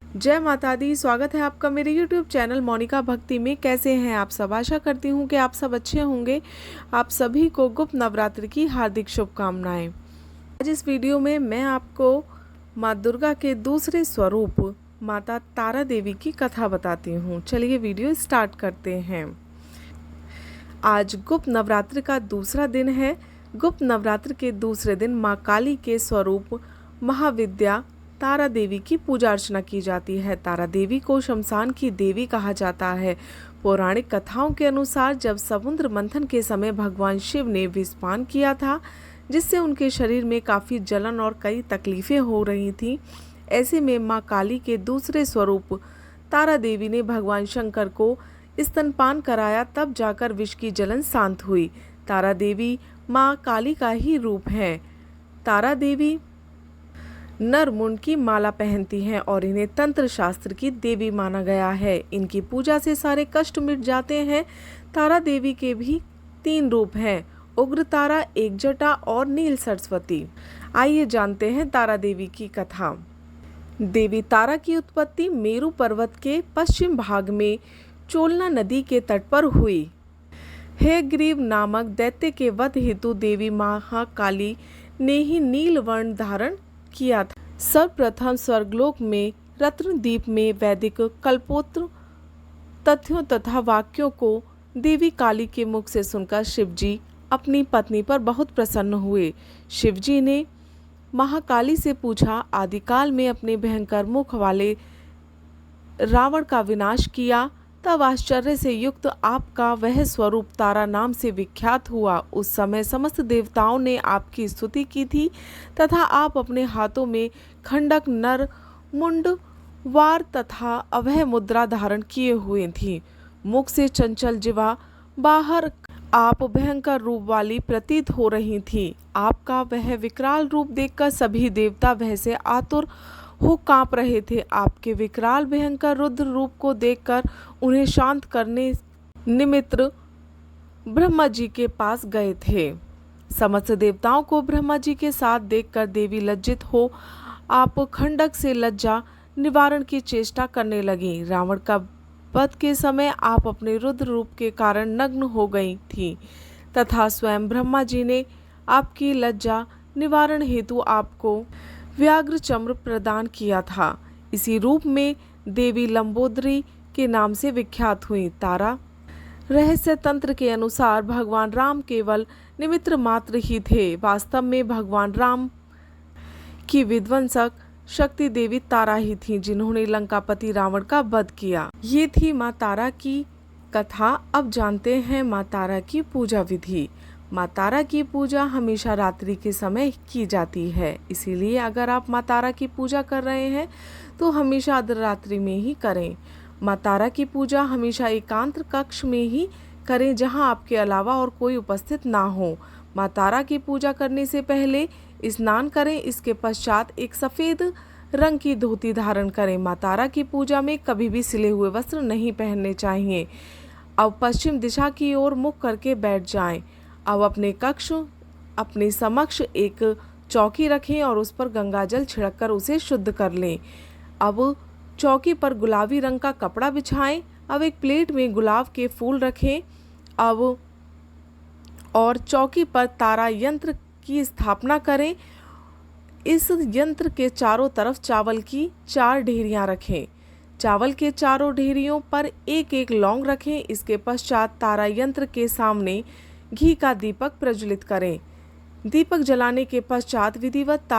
जय माता दी। स्वागत है आपका मेरे YouTube चैनल मोनिका भक्ति में। कैसे हैं आप सब? आशा करती हूँ कि आप सब अच्छे होंगे। आप सभी को गुप्त नवरात्रि की हार्दिक शुभकामनाएं। आज इस वीडियो में मैं आपको माँ दुर्गा के दूसरे स्वरूप माता तारा देवी की कथा बताती हूँ। चलिए वीडियो स्टार्ट करते हैं। आज गुप्त नवरात्रि का दूसरा दिन है। गुप्त नवरात्रि के दूसरे दिन माँ काली के स्वरूप महाविद्या तारा देवी की पूजा अर्चना की जाती है। तारा देवी को शमशान की देवी कहा जाता है। पौराणिक कथाओं के अनुसार जब समुद्र मंथन के समय भगवान शिव ने विषपान किया था, जिससे उनके शरीर में काफ़ी जलन और कई तकलीफ़ें हो रही थीं। ऐसे में माँ काली के दूसरे स्वरूप तारा देवी ने भगवान शंकर को स्तनपान कराया, तब जाकर विष की जलन शांत हुई। तारा देवी माँ काली का ही रूप है। तारा देवी नर मुंड की माला पहनती हैं और इन्हें तंत्र शास्त्र की देवी माना गया है। इनकी पूजा से सारे कष्ट मिट जाते हैं। तारा देवी के भी 3 रूप हैं, उग्र तारा, एक जटा और नील सरस्वती। आइए जानते हैं तारा देवी की कथा। देवी तारा की उत्पत्ति मेरु पर्वत के पश्चिम भाग में चोलना नदी के तट पर हुई। हयग्रीव नामक दैत्य के वध हेतु देवी महाकाली ने ही नील वर्ण धारण किया था। सर्वप्रथम स्वर्गलोक में रत्नदीप में वैदिक कल्पोत्र तथ्यों तथा वाक्यों को देवी काली के मुख से सुनकर शिवजी अपनी पत्नी पर बहुत प्रसन्न हुए। शिवजी ने महाकाली से पूछा, आदिकाल में अपने भयंकर मुख वाले रावण का विनाश किया, तब आश्चर्य से युक्त आपका वह स्वरूप तारा नाम से विख्यात हुआ। उस समय समस्त देवताओं ने आपकी स्तुति की थी तथा आप अपने हाथों में खंडक, नर मुंड, वार तथा अभय मुद्रा धारण किए हुए थी। मुख से चंचल जिवा बाहर आप भयंकर रूप वाली प्रतीत हो रही थी। आपका वह विकराल रूप देखकर सभी देवता भय से आतुर हो कांप रहे थे। आपके विकराल भयंकर रुद्र रूप को देखकर उन्हें शांत करने निमित्त ब्रह्मा जी के पास गए थे। समस्त देवताओं को ब्रह्मा जी के साथ देखकर देवी लज्जित हो आप खंडक से लज्जा निवारण की चेष्टा करने लगी। रावण का वध के समय आप अपने रुद्र रूप के कारण नग्न हो गई थी तथा स्वयं ब्रह्मा जी ने आपकी लज्जा निवारण हेतु आपको व्याघ्र चम्र प्रदान किया था। इसी रूप में देवी लंबोदरी के नाम से विख्यात हुई। तारा रहस्य तंत्र के अनुसार भगवान राम केवल निमित्त मात्र ही थे। वास्तव में भगवान राम की विध्वंसक शक्ति देवी तारा ही थी, जिन्होंने लंकापति रावण का वध किया। ये थी माँ तारा की कथा। अब जानते हैं माँ तारा की पूजा विधि। माँ तारा की पूजा हमेशा रात्रि के समय की जाती है, इसीलिए अगर आप माँ तारा की पूजा कर रहे हैं तो हमेशा अर्धरात्रि में ही करें। माँ तारा की पूजा हमेशा एकांत कक्ष में ही करें, जहां आपके अलावा और कोई उपस्थित ना हो। माँ तारा की पूजा करने से पहले स्नान करें। इसके पश्चात एक सफ़ेद रंग की धोती धारण करें। माँ तारा की पूजा में कभी भी सिले हुए वस्त्र नहीं पहनने चाहिए। अब पश्चिम दिशा की ओर मुख करके बैठ जाएं। अब अपने समक्ष एक चौकी रखें और उस पर गंगाजल छिड़ककर उसे शुद्ध कर लें। अब चौकी पर गुलाबी रंग का कपड़ा बिछाएं। अब एक प्लेट में गुलाब के फूल रखें। अब और चौकी पर तारा यंत्र की स्थापना करें। इस यंत्र के चारों तरफ चावल की 4 ढेरियां रखें। चावल के चारों ढेरियों पर एक एक लौंग रखें। इसके पश्चात तारा यंत्र के सामने घी का दीपक प्रज्वलित करें। दीपक जलाने के पश्चात विधिवत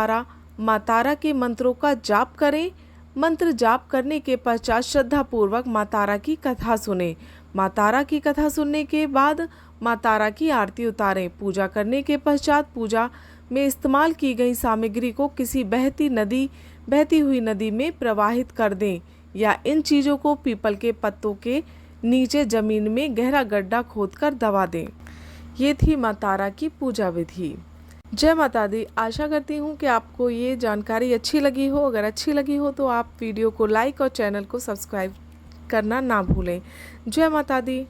माँ तारा के मंत्रों का जाप करें। मंत्र जाप करने के पश्चात श्रद्धा पूर्वक माँ तारा की कथा सुने। माँ तारा की कथा सुनने के बाद माँ तारा की आरती उतारें। पूजा करने के पश्चात पूजा में इस्तेमाल की गई सामग्री को किसी बहती हुई नदी में प्रवाहित कर दें, या इन चीज़ों को पीपल के पत्तों के नीचे जमीन में गहरा गड्ढा खोदकर दबा दें। ये थी माँ तारा की पूजा विधि। जय माता दी। आशा करती हूँ कि आपको ये जानकारी अच्छी लगी हो। अगर अच्छी लगी हो तो आप वीडियो को लाइक और चैनल को सब्सक्राइब करना ना भूलें। जय माता दी।